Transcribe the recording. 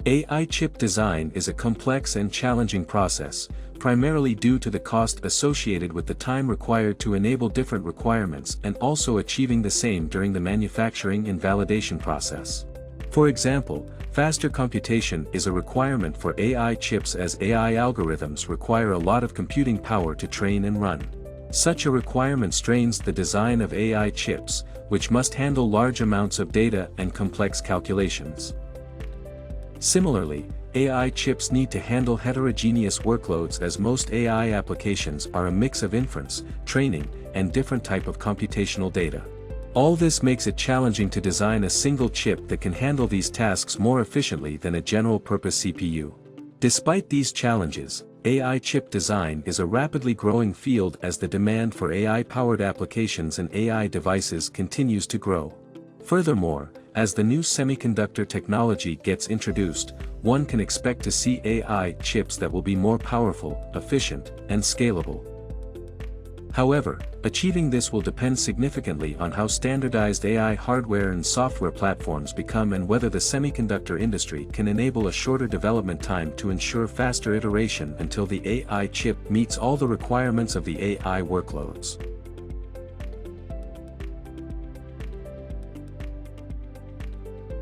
AI chip design is a complex and challenging process, primarily due to the cost associated with the time required to enable different requirements and also achieving the same during the manufacturing and validation process. For example, faster computation is a requirement for AI chips as AI algorithms require a lot of computing power to train and run. Such a requirement strains the design of AI chips, which must handle large amounts of data and complex calculations. Similarly, AI chips need to handle heterogeneous workloads as most AI applications are a mix of inference, training, and different type of computational data. All this makes it challenging to design a single chip that can handle these tasks more efficiently than a general-purpose CPU. Despite these challenges, AI chip design is a rapidly growing field as the demand for AI-powered applications and AI devices continues to grow. Furthermore, as the new semiconductor technology gets introduced, one can expect to see AI chips that will be more powerful, efficient, and scalable. However, achieving this will depend significantly on how standardized AI hardware and software platforms become and whether the semiconductor industry can enable a shorter development time to ensure faster iteration until the AI chip meets all the requirements of the AI workloads.